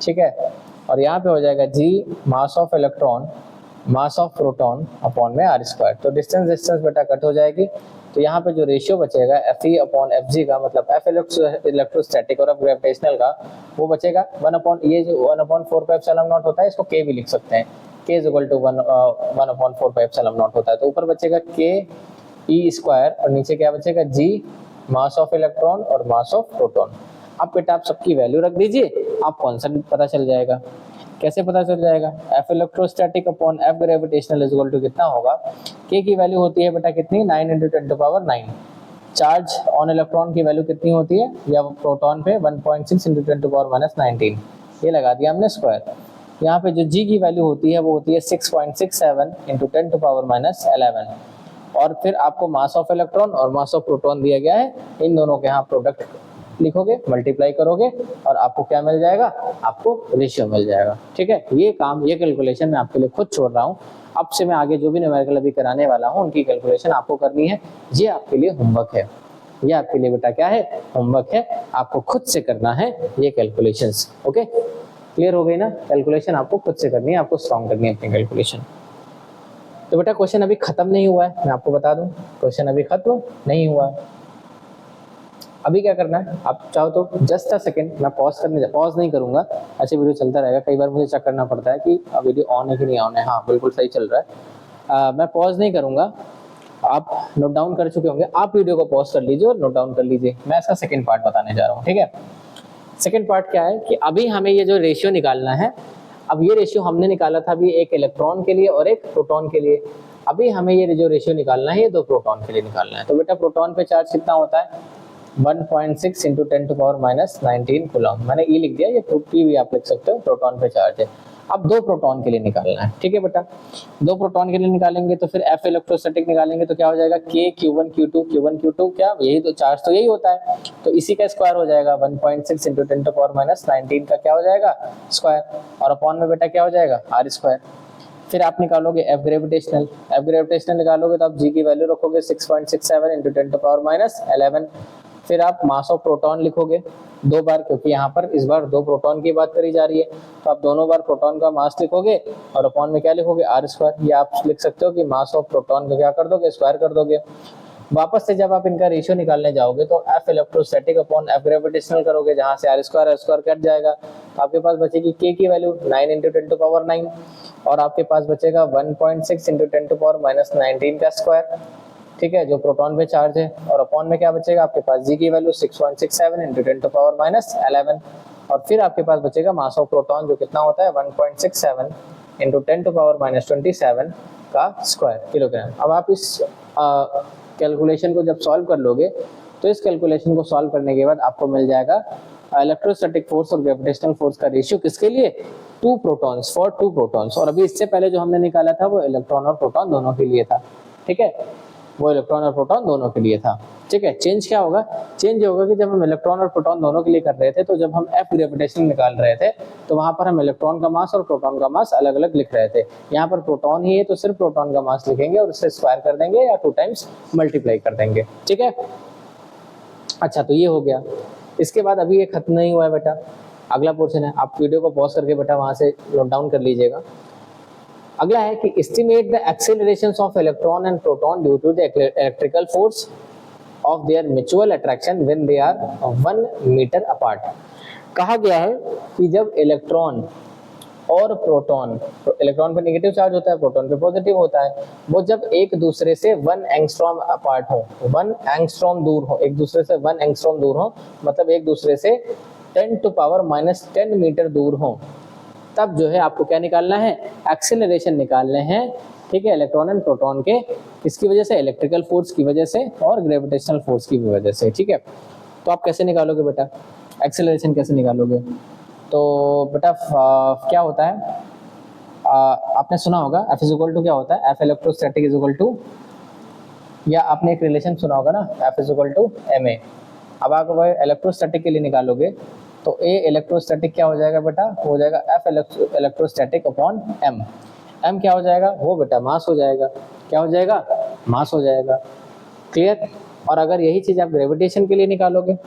ठीक है, और यहाँ पे हो जाएगा G mass of electron mass of proton upon में आर स्क्वायर। तो डिस्टेंस डिस्टेंस बेटा कट हो जाएगी, तो यहाँ पे जो रेशियो बचेगा F E upon F G का, मतलब एफ इलेक्ट्रोस्टैटिक और एफ ग्रेविटेशनल का, वो बचेगा 1 अपॉन, ये जो 1/4πε0 होता है इसको के भी लिख सकते हैं, के इज इक्वल टू 1/4πε0 होता है। तो ऊपर बचेगा के ई स्क्वायर और नीचे क्या बचेगा जी मास ऑफ इलेक्ट्रॉन और मास ऑफ प्रोटॉन। अब बेटा आप सबकी वैल्यू रख दीजिए, आपको आंसर पता चल जाएगा। कैसे पता चल जाएगा? F electrostatic upon F gravitational is equal to कितना होगा, के की वैल्यू होती है बेटा कितनी, 9 × 10⁻⁹। चार्ज ऑन इलेक्ट्रॉन की वैल्यू कितनी होती है, या प्रोटॉन पे 1.6 × 10⁻⁻19, ये लगा दिया हमने स्क्वायर। यहाँ पे जो जी की वैल्यू होती है वो होती है 6.67 × 10⁻11, और फिर आपको मास ऑफ इलेक्ट्रॉन और मास ऑफ प्रोटॉन दिया गया है, इन दोनों के यहाँ प्रोडक्ट लिखोगे, मल्टीप्लाई करोगे और आपको क्या मिल जाएगा, आपको रेशियो मिल जाएगा। ठीक है, ये काम, ये कैलकुलेशन मैं आपके लिए खुद छोड़ रहा हूँ। अब से मैं आगे जो भी न्यूमेरिकल अभी कराने वाला हूँ उनकी कैलकुलेशन आपको करनी है, ये आपके लिए होमवर्क है, ये आपके लिए बेटा क्या है, होमवर्क है, आपको खुद से करना है ये कैलकुलेशंस। ओके, क्लियर हो गई ना? कैलकुलेशन आपको खुद से करनी है, आपको स्ट्रॉन्ग करनी है अपनी कैलकुलेशन। तो बेटा क्वेश्चन अभी खत्म नहीं हुआ है, मैं आपको बता दूं, क्वेश्चन अभी खत्म नहीं हुआ है। अभी क्या करना है, आप चाहो तो जस्ट अ सेकंड, मैं पॉज नहीं करूंगा, ऐसे वीडियो चलता रहेगा। कई बार मुझे चेक करना पड़ता है कि वीडियो ऑन है कि नहीं ऑन है। हाँ बिल्कुल सही चल रहा है। मैं पॉज नहीं करूंगा, आप नोट डाउन कर चुके होंगे, आप वीडियो को पॉज कर लीजिए और नोट डाउन कर लीजिए। मैं इसका सेकेंड पार्ट बताने जा रहा हूँ। ठीक है, सेकेंड पार्ट क्या है कि अभी हमें ये जो रेशियो निकालना है, अब ये रेशियो हमने निकाला था अभी एक इलेक्ट्रॉन के लिए और एक प्रोटॉन के लिए। अभी हमें ये जो रेशियो निकालना है ये दो प्रोटॉन के लिए निकालना है। तो बेटा प्रोटॉन पे चार्ज कितना होता है, 1.6 × 10⁻19 कूलम। मैंने ई लिख दिया, ये पी भी आप लिख सकते हो, प्रोटॉन पे चार्ज है। अब दो प्रोटॉन के लिए निकालना है। ठीक है बेटा, दो प्रोटॉन के लिए निकालेंगे तो फिर एफ इलेक्ट्रोस्टैटिक निकालेंगे तो क्या हो जाएगा, के Q1 Q2 क्या, यही तो चार्ज तो यही होता है, तो इसी का स्क्वायर हो जाएगा 1.6 × 10⁻19 का क्या हो जाएगा स्क्वायर, और अपॉन में बेटा क्या हो जाएगा आर स्क्वायर। फिर आप निकालोगे एफ ग्रेविटेशनल निकालोगे तो आप जी की वैल्यू रखोगे 6.67 × 10⁻11। फिर आप मास ऑफ प्रोटॉन लिखोगे दो बार, क्योंकि यहाँ पर इस बार दो प्रोटॉन की बात करी जा रही है, तो आप दोनों बार प्रोटॉन का मास लिखोगे और अपॉन में क्या लिखोगे आर स्क्वायर। ये आप लिख सकते हो कि मास ऑफ प्रोटॉन का क्या कर दोगे, स्क्वायर कर दोगे। वापस से जब आप इनका रेशियो निकालने जाओगे तो F electrostatic upon F gravitational करोगे, जहां से आर स्क्वायर कट जाएगा, तो आपके पास बचेगी के की वैल्यू 9 × 10⁻9 और आपके पास बचेगा 1.6 × 10⁻19 का स्क्वायर। ठीक है, जो प्रोटॉन पे चार्ज है, और अपॉन में क्या बचेगा आपके पास जी की वैल्यू 6.67 × 10⁻11, और फिर आपके पास बचेगा मास ऑफ प्रोटॉन जो कितना होता है 1.67 × 10⁻27 का स्क्वायर किलोग्राम। अब आप इस कैलकुलेशन को जब सॉल्व कर लोगे तो इस कैलकुलेशन को सॉल्व करने के बाद आपको मिल जाएगा इलेक्ट्रोस्टैटिक फोर्स और ग्रेविटेशनल फोर्स का रेशियो किसके लिए, टू प्रोटॉन्स, और अभी इससे पहले जो हमने निकाला था वो इलेक्ट्रॉन और प्रोटॉन दोनों के लिए था। ठीक है, वो इलेक्ट्रॉन और प्रोटॉन दोनों के लिए था। ठीक है, चेंज क्या होगा, चेंज होगा कि जब हम इलेक्ट्रॉन और प्रोटॉन दोनों के लिए कर रहे थे तो जब हम एफ ग्रेविटेशनल निकाल रहे थे तो वहां पर हम इलेक्ट्रॉन का मास और प्रोटॉन का मास अलग अलग लिख रहे थे। यहाँ पर प्रोटॉन ही है तो सिर्फ प्रोटॉन का मास लिखेंगे और उससे स्क्वायर कर देंगे या 2 टाइम्स मल्टीप्लाई कर देंगे। ठीक है, अच्छा तो ये हो गया। इसके बाद अभी ये खत्म नहीं हुआ है बेटा, अगला पोर्शन है, आप वीडियो को पॉज करके बेटा वहां से नोट डाउन कर लीजिएगा। अगला है कि estimate the accelerations of electron and proton due to the electrical force of their mutual attraction when they are 1 metre apart. कहा गया है कि जब इलेक्ट्रॉन और प्रोटॉन, तो इलेक्ट्रॉन पे नेगेटिव चार्ज होता है, प्रोटॉन पे पॉजिटिव होता है, वो जब एक दूसरे से 1 एंगस्ट्रॉम अपार्ट हो, 1 एंगस्ट्रॉम दूर हो, एक दूसरे से 1 एंगस्ट्रॉम दूर हो, मतलब एक दूसरे से 10⁻⁻10 मीटर दूर हो, तब जो है आपको क्या निकालना है, एक्सेलरेशन निकालने हैं। ठीक है, इलेक्ट्रॉन एंड प्रोटॉन के, किसकी वजह से, इलेक्ट्रिकल फोर्स की वजह से और ग्रेविटेशनल फोर्स की वजह से। ठीक है, तो आप कैसे निकालोगे बेटा, एक्सेलरेशन कैसे निकालोगे, तो बेटा क्या होता है, आपने सुना होगा एफ इज इक्वल टू क्या होता है, F electrostatic is equal to, या आपने एक रिलेशन सुना होगा ना, F is equal to m a. अब आप इलेक्ट्रोस्टैटिक के लिए निकालोगे तो ए इलेक्ट्रोस्टैटिक क्या हो जाएगा बेटा, हो जाएगा F electrostatic upon m. M क्या हो जाएगा, वो बेटा मास हो जाएगा, क्या हो जाएगा, मास हो जाएगा। क्लियर। और अगर यही चीज आप ग्रेविटेशन के लिए निकालोगे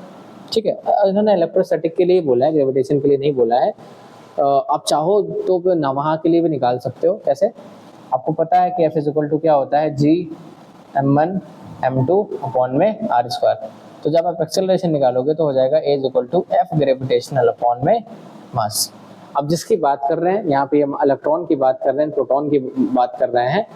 ठीक है, इन्होंने इलेक्ट्रोस्टैटिक के लिए बोला है, ग्रेविटेशन के लिए नहीं बोला है। आप चाहो तो वहाँ के लिए भी निकाल सकते हो। कैसे? आपको पता है कि F इज इक्वल टू क्या होता है, G m1 m2 अपॉन में r स्क्वायर। तो जब आप एक्सेलरेशन निकालोगे तो हो जाएगा A is equal to F gravitational upon में मास। अब जिसकी बात कर रहे हैं यहाँ पे, हम इलेक्ट्रॉन की बात कर रहे हैं, प्रोटॉन की बात कर रहे हैं,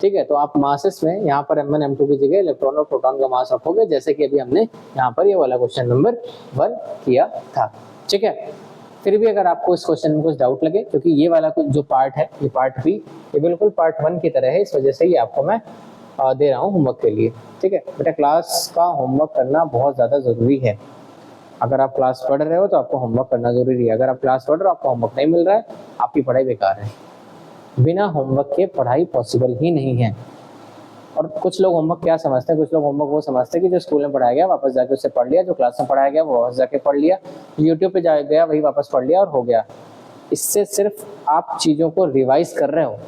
ठीक है। तो आप मासेस में यहाँ पर m1 m2 की जगह इलेक्ट्रॉन और प्रोटॉन का मास रखोगे, जैसे कि अभी हमने यहाँ पर ये वाला क्वेश्चन नंबर 1 किया था, ठीक है। फिर भी अगर आपको इस क्वेश्चन में कुछ डाउट लगे, क्योंकि ये वाला कुछ जो पार्ट है, ये पार्ट बी, ये बिल्कुल पार्ट 1 की तरह है, इस वजह से ये आपको मैं दे रहा हूँ होमवर्क के लिए, ठीक है। बेटा क्लास का होमवर्क करना बहुत ज़्यादा ज़रूरी है। अगर आप क्लास पढ़ रहे हो तो आपको होमवर्क करना जरूरी है। अगर आप क्लास पढ़ रहे हो, आपको होमवर्क नहीं मिल रहा है, आपकी पढ़ाई बेकार है। बिना होमवर्क के पढ़ाई पॉसिबल ही नहीं है। और कुछ लोग होमवर्क क्या समझते हैं, कुछ लोग होमवर्क वो समझते हैं कि जो स्कूल में पढ़ाया गया वापस जाके उससे पढ़ लिया, जो क्लास में पढ़ाया गया वो वापस जाके पढ़ लिया, यूट्यूब पे जा गया वही वापस पढ़ लिया और हो गया। इससे सिर्फ आप चीज़ों को रिवाइज कर रहे हो,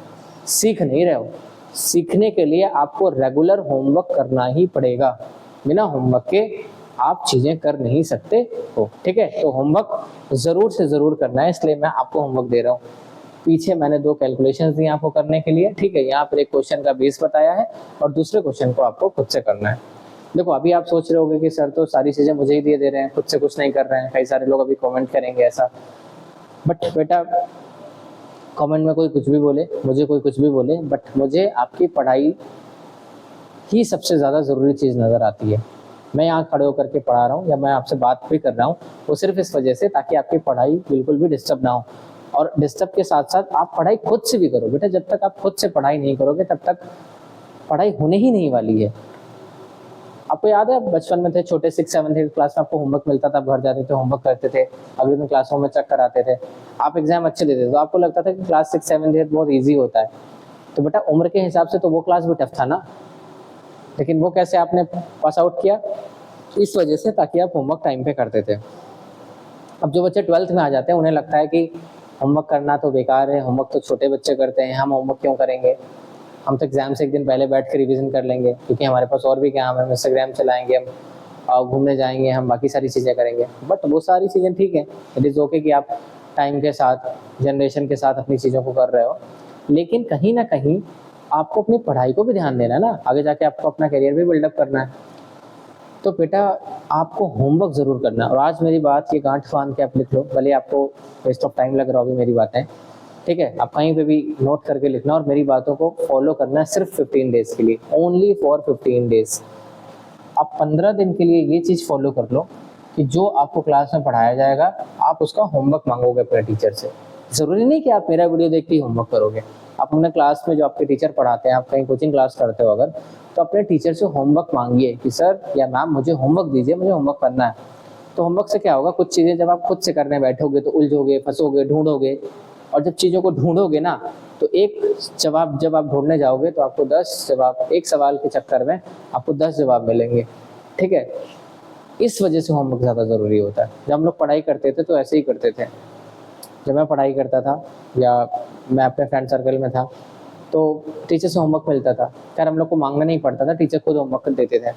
सीख नहीं रहे हो। सीखने के लिए आपको रेगुलर होमवर्क करना ही पड़ेगा। बिना होमवर्क के आप चीज़ें कर नहीं सकते हो, ठीक है। तो होमवर्क ज़रूर से ज़रूर करना है, इसलिए मैं आपको होमवर्क दे रहा हूँ। पीछे मैंने 2 कैलकुलेशंस दी आपको करने के लिए, ठीक है। यहाँ पर एक क्वेश्चन का बेस बताया है और दूसरे क्वेश्चन को आपको खुद से करना है। देखो अभी आप सोच रहे होगे कि सर तो सारी चीज़ें मुझे ही दे रहे हैं, खुद से कुछ नहीं कर रहे हैं। कई सारे लोग अभी कमेंट करेंगे ऐसा, बट बेटा कमेंट में कोई कुछ भी बोले, मुझे कोई कुछ भी बोले, बट मुझे आपकी पढ़ाई ही सबसे ज़्यादा ज़रूरी चीज़ नज़र आती है। मैं यहाँ खड़े होकर के पढ़ा रहा हूँ या मैं आपसे बात भी कर रहा हूँ, वो सिर्फ इस वजह से ताकि आपकी पढ़ाई बिल्कुल भी डिस्टर्ब ना हो। और डिस्टर्ब के साथ साथ आप पढ़ाई खुद से भी करो। बेटा जब तक आप खुद से पढ़ाई नहीं करोगे तब तक पढ़ाई होने ही नहीं वाली है। आपको याद है बचपन में थे, छोटे 6-7 क्लास में आपको होमवर्क मिलता था, घर जाते थे, होमवर्क करते थे, अगले दिन क्लासरूम में चक्कर आते थे, आप एग्जाम अच्छे देते थे, तो आपको लगता था कि क्लास 6-7 बहुत ईजी होता है। तो बेटा उम्र के हिसाब से तो वो क्लास भी टफ था ना, लेकिन वो कैसे आपने पास आउट किया? इस वजह से ताकि आप होमवर्क टाइम पे करते थे। अब जो बच्चे 12th में आ जाते हैं उन्हें लगता है कि होमवर्क करना तो बेकार है, होमवर्क तो छोटे बच्चे करते हैं, हम होमवर्क क्यों करेंगे, हम तो एग्जाम से एक दिन पहले बैठ कर रिविजन कर लेंगे, क्योंकि हमारे पास और भी काम है, हम इंस्टाग्राम चलाएंगे, हम घूमने जाएंगे, हम बाकी सारी चीज़ें करेंगे। बट वो सारी चीज़ें ठीक है, इट इज़ ओके कि आप टाइम के साथ, जनरेशन के साथ अपनी चीज़ों को कर रहे हो, लेकिन कहीं ना कहीं आपको अपनी पढ़ाई को भी ध्यान देना है ना, आगे जाके आपको अपना करियर भी बिल्डअप करना है। तो बेटा आपको होमवर्क ज़रूर करना है। और आज मेरी बात ये गांठ बांध के आप लिख लो, भले आपको वेस्ट ऑफ टाइम लग रहा होगी मेरी बातें, ठीक है। आप कहीं पे भी नोट करके लिखना और मेरी बातों को फॉलो करना है सिर्फ 15 डेज के लिए, ओनली फॉर 15 डेज। आप 15 दिन के लिए ये चीज़ फॉलो कर लो कि जो आपको क्लास में पढ़ाया जाएगा आप उसका होमवर्क मांगोगे अपने टीचर से। ज़रूरी नहीं कि आप मेरा वीडियो देख के ही होमवर्क करोगे। आप अपने क्लास में जो आपके टीचर पढ़ाते हैं, आप कहीं कोचिंग क्लास करते हो अगर, तो अपने टीचर से होमवर्क मांगिए कि सर या मैम मुझे होमवर्क दीजिए, मुझे होमवर्क करना है। तो होमवर्क से क्या होगा, कुछ चीज़ें जब आप खुद से करने बैठोगे तो उलझोगे, फंसोगे, ढूंढोगे, और जब चीज़ों को ढूंढोगे ना तो एक जवाब जब आप ढूंढने जाओगे तो आपको 10 जवाब, एक सवाल के चक्कर में आपको 10 जवाब मिलेंगे, ठीक है। इस वजह से होमवर्क ज़्यादा ज़रूरी होता है। जब हम लोग पढ़ाई करते थे तो ऐसे ही करते थे। जब मैं पढ़ाई करता था या मैं अपने फ्रेंड सर्कल में था तो टीचर से होमवर्क मिलता था, खैर हम लोग को मांगना नहीं पड़ता था, टीचर खुद होमवर्क देते थे।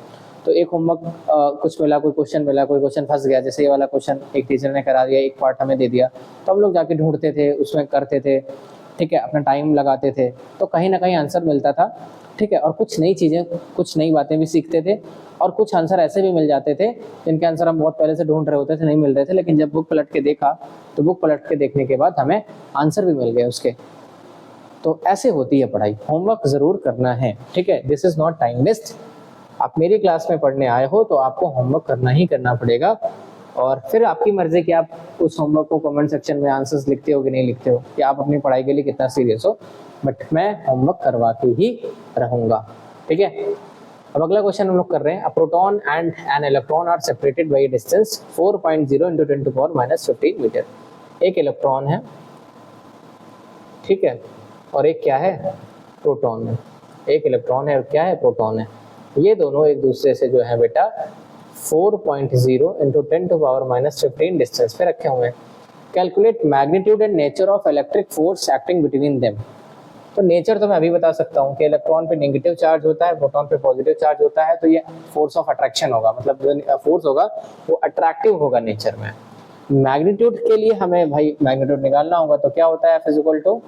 तो एक होमवर्क कुछ मिला, कोई क्वेश्चन मिला, कोई क्वेश्चन फंस गया, जैसे ये वाला क्वेश्चन एक टीचर ने करा दिया, एक पार्ट हमें दे दिया, तो हम लोग जाके ढूंढते थे, उसमें करते थे, ठीक है, अपना टाइम लगाते थे, तो कहीं ना कहीं आंसर मिलता था, ठीक है। और कुछ नई चीज़ें, कुछ नई बातें भी सीखते थे, और कुछ आंसर ऐसे भी मिल जाते थे जिनके आंसर हम बहुत पहले से ढूंढ रहे होते थे, नहीं मिल रहे थे, लेकिन जब बुक पलट के देखा तो बुक पलट के देखने के बाद हमें आंसर भी मिल गए उसके। तो ऐसे होती है पढ़ाई, होमवर्क ज़रूर करना है, ठीक है। This is not time waste. आप मेरी क्लास में पढ़ने आए हो तो आपको होमवर्क करना ही करना पड़ेगा, और फिर आपकी मर्ज़ी कि आप उस होमवर्क को कमेंट सेक्शन में आंसर्स लिखते हो कि नहीं लिखते हो, कि आप अपनी पढ़ाई के लिए कितना सीरियस हो, बट मैं होमवर्क करवा के ही रहूँगा, ठीक है। अब अगला क्वेश्चन हम लोग कर रहे हैं, a proton and an electron are separated by distance 4.0 × 10⁻⁻15 metre. एक इलेक्ट्रॉन है, ठीक है, और एक क्या है, प्रोटॉन है। एक इलेक्ट्रॉन है और क्या है, प्रोटॉन है। ये दोनों एक दूसरे से जो है बेटा 4.0 × 10⁻⁻15 डिस्टेंस पे रखे हुए हैं। Calculate magnitude and nature of electric force acting between them. तो नेचर तो मैं अभी बता सकता हूँ कि इलेक्ट्रॉन पे नेगेटिव चार्ज होता है, प्रोटॉन पे पॉजिटिव चार्ज होता है, तो ये फोर्स ऑफ अट्रैक्शन होगा, मतलब जो फोर्स होगा वो अट्रैक्टिव होगा नेचर में। मैग्नीट्यूड के लिए हमें भाई मैग्नीट्यूड निकालना होगा, तो क्या होता है F equal to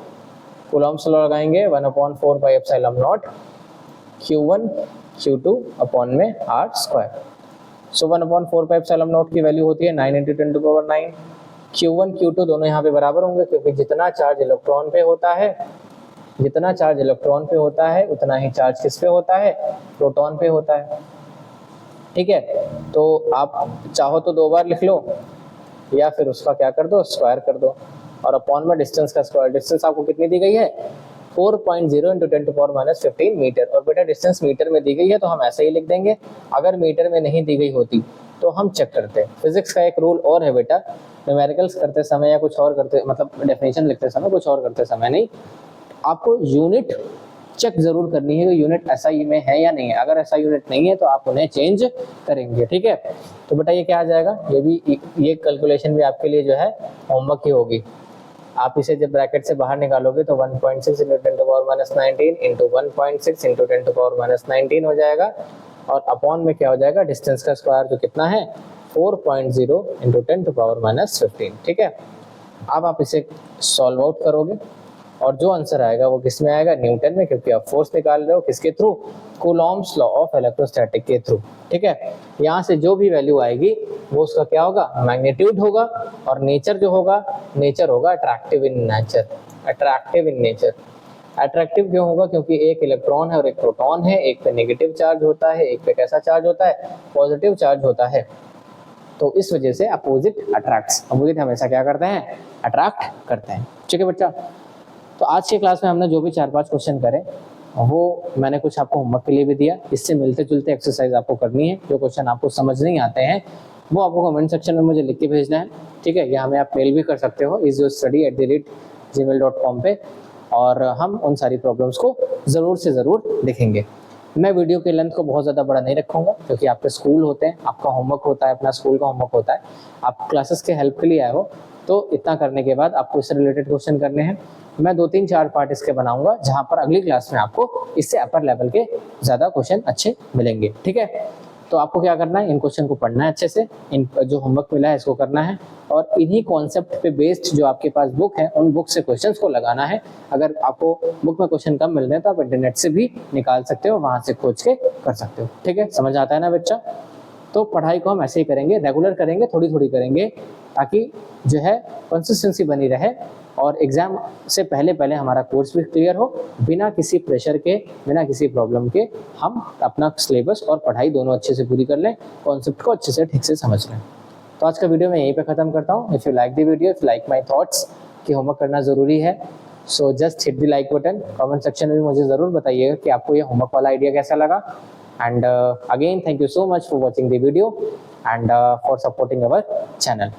Coulomb's law लगाएंगे 1/4 pi epsilon naught Q1 Q2 upon में R square. So 1/4 pi epsilon naught की वैल्यू होती है 9 × 10⁹। Q1 Q2 दोनों यहाँ पे बराबर होंगे, क्योंकि जितना चार्ज इलेक्ट्रॉन पे होता है, जितना चार्ज इलेक्ट्रॉन पे होता है उतना ही चार्ज किस पे होता है, प्रोटॉन पे होता है। ठीक है, तो आप चाहो तो 2 बार लिख लो या फिर उसका क्या कर दो, स्क्वायर कर दो, और अपॉन में डिस्टेंस का स्क्वायर। डिस्टेंस आपको कितनी दी गई है, 4.0 × 10⁻15 मीटर। और बेटा डिस्टेंस मीटर में दी गई है तो हम ऐसे ही लिख देंगे, अगर मीटर में नहीं दी गई होती तो हम चेक करते हैं। फिजिक्स का एक रूल और है बेटा, न्यूमेरिकल्स करते समय या कुछ और करते, मतलब डेफिनेशन लिखते समय कुछ और करते समय नहीं, आपको यूनिट चेक जरूर करनी है कि यूनिट SI में है या नहीं है। अगर ऐसा यूनिट नहीं है तो आप उन्हें चेंज करेंगे। ठीक है, तो बेटा ये क्या आ जाएगा, ये कैलकुलेशन भी आपके लिए जो है होमवर्क ही होगी। आप इसे जब ब्रैकेट से बाहर निकालोगे तो 1.6 × 10⁻19 इंटू 1.6 इंटू 10⁻19 हो जाएगा, और अपॉन में क्या हो जाएगा, डिस्टेंस का स्क्वायर जो कितना है 4.0 इंटू 10⁻15। ठीक है, अब आप इसे सॉल्व आउट करोगे और जो आंसर आएगा वो किस में आएगा, न्यूटन में, क्योंकि आप फोर्स निकाल रहे हो किसके through, Coulomb's law of electrostatic के थ्रू। ठीक है, यहाँ से जो भी वैल्यू आएगी वो उसका क्या होगा, मैग्नीट्यूड होगा, और नेचर जो होगा, नेचर होगा attractive in nature. Attractive in nature, attractive क्यों होगा, क्योंकि एक इलेक्ट्रॉन है और एक प्रोटॉन है, एक पे नेगेटिव चार्ज होता है, एक पे कैसा चार्ज होता है, पॉजिटिव चार्ज होता है, तो इस वजह से अपोजिट अट्रैक्ट्स। अपोजिट हमेशा क्या करते हैं, अट्रैक्ट करते हैं। ठीक है बच्चा, तो आज की क्लास में हमने जो भी 4-5 क्वेश्चन करे वो मैंने कुछ आपको होमवर्क के लिए भी दिया, इससे मिलते जुलते एक्सरसाइज आपको करनी है। जो क्वेश्चन आपको समझ नहीं आते हैं वो आपको कमेंट सेक्शन में मुझे लिख के भेजना है। ठीक है, या हमें आप मेल भी कर सकते हो isyourstudy@gmail.com पे, और हम उन सारी प्रॉब्लम्स को ज़रूर से ज़रूर देखेंगे। मैं वीडियो के लेंथ को बहुत ज़्यादा बड़ा नहीं रखूँगा, क्योंकि आपके स्कूल होते हैं, आपका होमवर्क होता है, अपना स्कूल का होमवर्क होता है, आप क्लासेस के हेल्प के लिए आए हो, तो इतना करने के बाद आपको इससे रिलेटेड क्वेश्चन करने हैं। मैं 2-3-4 पार्ट इसके बनाऊंगा, जहां पर अगली क्लास में आपको इससे अपर लेवल के ज़्यादा क्वेश्चन अच्छे मिलेंगे। ठीक है, तो आपको क्या करना है, इन क्वेश्चन को पढ़ना है अच्छे से, इन जो होमवर्क मिला है इसको करना है, और इन्हीं कॉन्सेप्ट पे बेस्ड जो आपके पास बुक है उन बुक से क्वेश्चंस को लगाना है। अगर आपको बुक में क्वेश्चन कम मिल रहे हैं तो आप इंटरनेट से भी निकाल सकते हो, वहां से खोज के कर सकते हो। ठीक है, समझ आता है ना बच्चा। तो पढ़ाई को हम ऐसे ही करेंगे, रेगुलर करेंगे, थोड़ी थोड़ी करेंगे, ताकि जो है कंसिस्टेंसी बनी रहे, और एग्जाम से पहले पहले हमारा कोर्स भी क्लियर हो, बिना किसी प्रेशर के, बिना किसी प्रॉब्लम के हम अपना सिलेबस और पढ़ाई दोनों अच्छे से पूरी कर लें, कॉन्सेप्ट को अच्छे से ठीक से समझ लें। तो आज का वीडियो मैं यहीं पे ख़त्म करता हूँ। If you like the video, if like my thoughts कि होमवर्क करना ज़रूरी है, so just hit the like button. Comment section में भी मुझे ज़रूर बताइएगा कि आपको ये होमवर्क वाला आइडिया कैसा लगा। And again thank you so much for watching the video and for supporting our channel.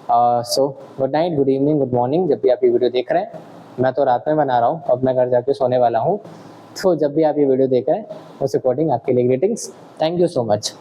So good night, good evening, good morning, जब भी आप ये वीडियो देख रहे हैं। मैं तो रात में बना रहा हूँ, अब मैं घर जाके सोने वाला हूँ, तो जब भी आप ये वीडियो देख रहे हैं उस अकॉर्डिंग आपके लिए greetings. Thank you so much.